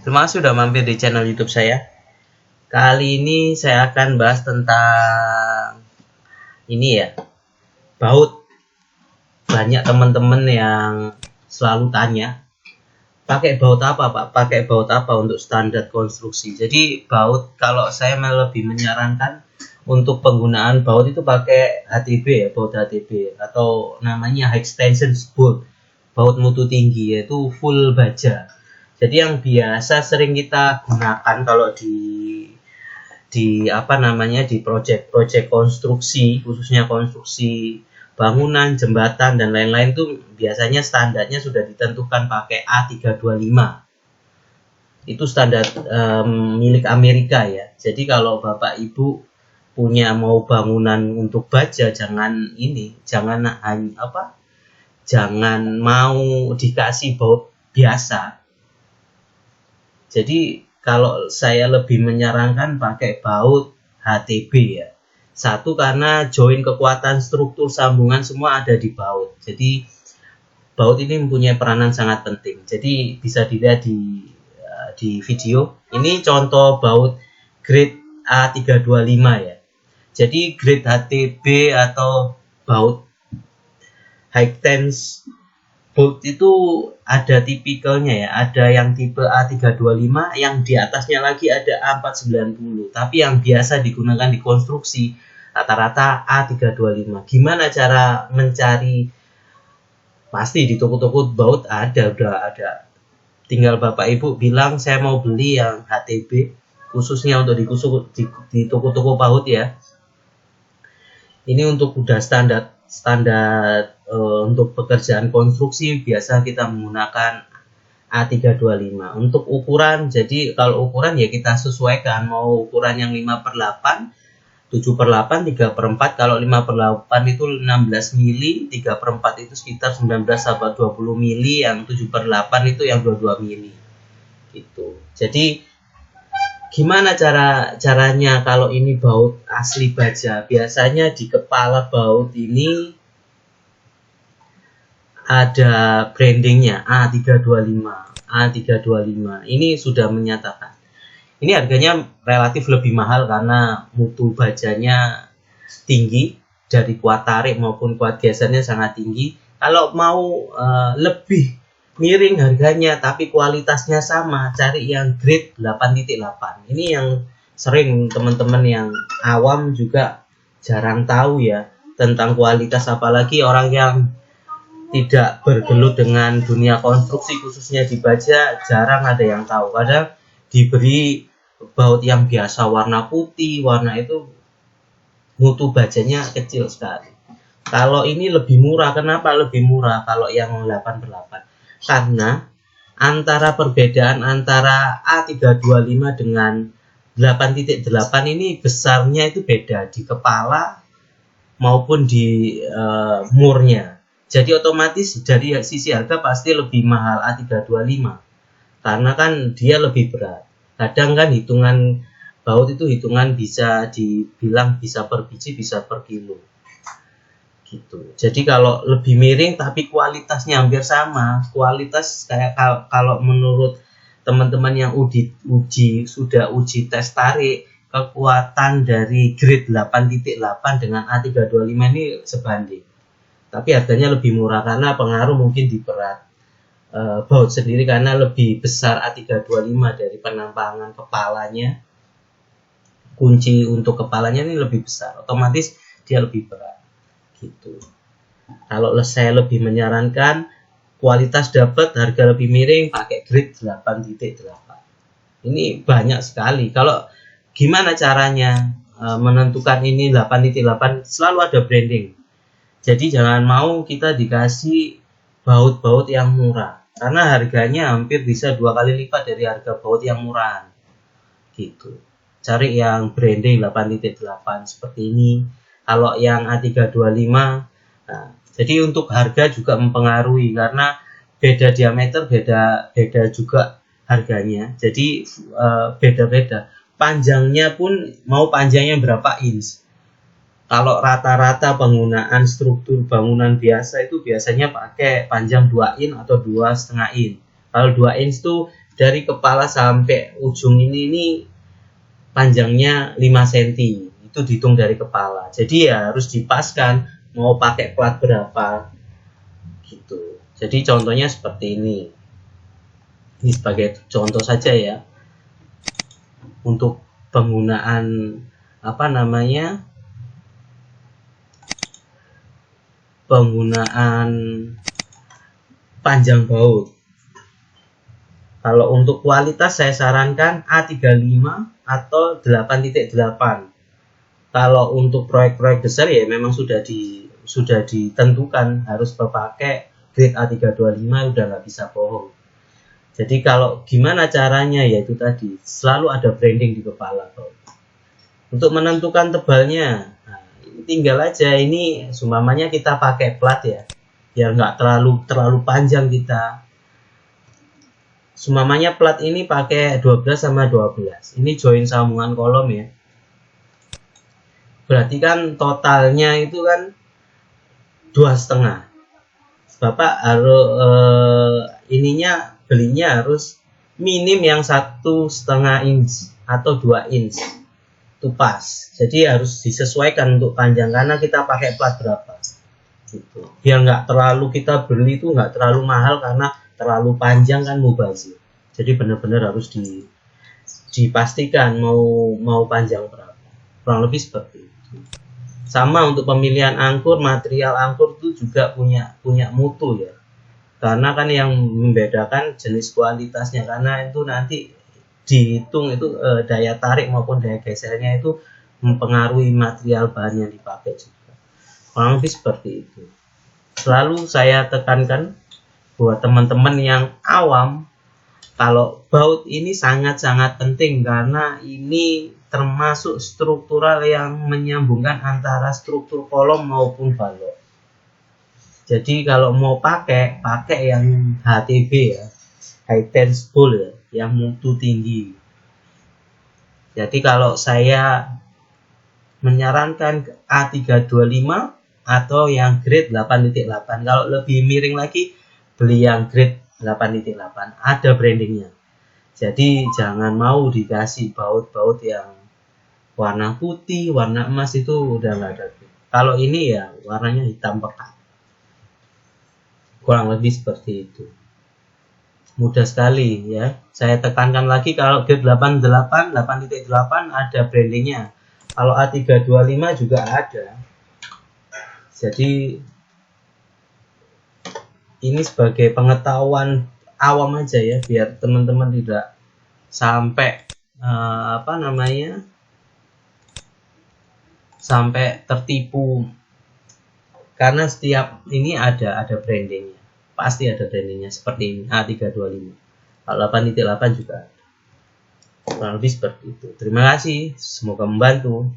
Terima kasih sudah mampir di channel YouTube saya. Kali ini saya akan bahas tentang ini ya, baut. Banyak teman-teman yang selalu tanya, pakai baut apa Pak? Pakai baut apa untuk standar konstruksi? Jadi baut, kalau saya lebih menyarankan untuk penggunaan baut itu pakai HTB ya, baut HTB atau namanya high extension bolt, baut mutu tinggi, yaitu full baja. Jadi yang biasa sering kita gunakan kalau di proyek konstruksi, khususnya konstruksi bangunan, jembatan dan lain-lain tuh biasanya standarnya sudah ditentukan pakai A325. Itu standar milik Amerika ya. Jadi kalau Bapak Ibu punya mau bangunan untuk baja, jangan mau dikasih baut biasa. Jadi kalau saya lebih menyarankan pakai baut HTB ya. Satu, karena join kekuatan struktur sambungan semua ada di baut. Jadi baut ini mempunyai peranan sangat penting. Jadi bisa dilihat di video. Ini contoh baut grade A325 ya. Jadi grade HTB atau baut high tense bolt itu ada tipikalnya ya, ada yang tipe A325, yang di atasnya lagi ada A490. Tapi yang biasa digunakan di konstruksi rata-rata A325. Gimana cara mencari? Pasti di toko-toko baut udah ada. Tinggal Bapak Ibu bilang saya mau beli yang HTB, khususnya untuk di toko-toko baut ya. Ini untuk udah standar untuk pekerjaan konstruksi biasa kita menggunakan A325. Untuk ukuran, jadi kalau ukuran ya kita sesuaikan, mau ukuran yang 5/8, 7/8, 3/4. Kalau 5/8 itu 16 mili, 3/4 itu sekitar 19-20 mili, yang 7/8 itu yang 22 mili. Gitu. Jadi gimana caranya kalau ini baut asli baja? Biasanya di kepala baut ini ada brandingnya A325. Ini sudah menyatakan. Ini harganya relatif lebih mahal karena mutu bajanya tinggi, dari kuat tarik maupun kuat gesernya sangat tinggi. Kalau mau lebih miring harganya tapi kualitasnya sama, cari yang grade 8.8. Ini yang sering teman-teman yang awam juga jarang tahu ya tentang kualitas, apalagi orang yang tidak bergelut dengan dunia konstruksi khususnya di baja, jarang ada yang tahu. Kadang diberi baut yang biasa warna putih, warna itu mutu bajanya kecil sekali. Kalau ini lebih murah. Kenapa lebih murah kalau yang 8/8? Karena perbedaan antara A325 dengan 8.8 ini besarnya itu beda di kepala maupun di murnya. Jadi otomatis dari sisi harga pasti lebih mahal A325 karena kan dia lebih berat. Kadang kan hitungan baut itu bisa dibilang bisa per biji, bisa per kilo. Gitu. Jadi kalau lebih miring tapi kualitasnya hampir sama, kualitas kayak kalau menurut teman-teman yang sudah uji tes tarik, kekuatan dari grade 8.8 dengan A325 ini sebanding. Tapi harganya lebih murah karena pengaruh mungkin di berat baut sendiri, karena lebih besar A325 dari penampangan kepalanya. Kunci untuk kepalanya ini lebih besar, otomatis dia lebih berat. Gitu. Kalau saya lebih menyarankan kualitas dapat, harga lebih miring, pakai grade 8.8. Ini banyak sekali. Kalau gimana caranya menentukan ini 8.8? Selalu ada branding. Jadi jangan mau kita dikasih baut-baut yang murah, karena harganya hampir bisa 2 kali lipat dari harga baut yang murah. Gitu. Cari yang branding 8.8 seperti ini. Kalau yang A325, jadi untuk harga juga mempengaruhi karena beda diameter, beda juga harganya. Jadi beda-beda. Panjangnya pun mau panjangnya berapa inch. Kalau rata-rata penggunaan struktur bangunan biasa itu biasanya pakai panjang 2 inch atau 2,5 inch. Kalau 2 inch itu dari kepala sampai ujung ini panjangnya 5 cm. Itu dihitung dari kepala. Jadi ya harus dipaskan mau pakai plat berapa gitu. Jadi contohnya seperti ini. Ini sebagai contoh saja ya. Untuk penggunaan penggunaan panjang baut. Kalau untuk kualitas saya sarankan A35 atau 8.8. Kalau untuk proyek-proyek besar ya memang sudah ditentukan harus pakai grade A325, udah nggak bisa bohong. Jadi kalau gimana caranya, yaitu tadi selalu ada branding di kepala. Untuk menentukan tebalnya, nah, tinggal aja ini seumpamanya kita pakai plat ya, biar nggak terlalu panjang kita. Seumpamanya plat ini pakai 12 sama 12. Ini join sambungan kolom ya. Berarti kan totalnya itu kan 2,5. Bapak harus belinya harus minim yang 1,5 inch atau 2 inch. Itu pas. Jadi harus disesuaikan untuk panjang karena kita pakai plat berapa. Gitu. Biar nggak terlalu kita beli itu nggak terlalu mahal karena terlalu panjang kan mubazir. Jadi benar-benar harus dipastikan mau panjang berapa. Kurang lebih seperti itu. Sama untuk pemilihan angkur, material angkur itu juga punya mutu ya. Karena kan yang membedakan jenis kualitasnya, karena itu nanti dihitung itu daya tarik maupun daya gesernya itu mempengaruhi material bahan yang dipakai juga. Kurang lebih seperti itu. Selalu saya tekankan buat teman-teman yang awam, kalau baut ini sangat-sangat penting karena ini termasuk struktural yang menyambungkan antara struktur kolom maupun balok. Jadi kalau mau pakai yang HTB ya, high tensible ya, yang mutu tinggi. Jadi kalau saya menyarankan A325 atau yang grade 8.8. Kalau lebih miring lagi beli yang grade 8.8, ada brandingnya. Jadi jangan mau dikasih baut-baut yang warna putih, warna emas, itu udah nggak ada. Kalau ini ya warnanya hitam pekat. Kurang lebih seperti itu. Mudah sekali ya. Saya tekankan lagi, kalau grade 8.8 ada brandingnya. Kalau A325 juga ada. Jadi ini sebagai pengetahuan awam aja ya, biar teman-teman tidak sampai sampai tertipu, karena setiap ini ada brandingnya, pasti ada brandingnya seperti ini A325. Kalau 8.8 juga ada. Kurang lebih seperti itu. Terima kasih, semoga membantu.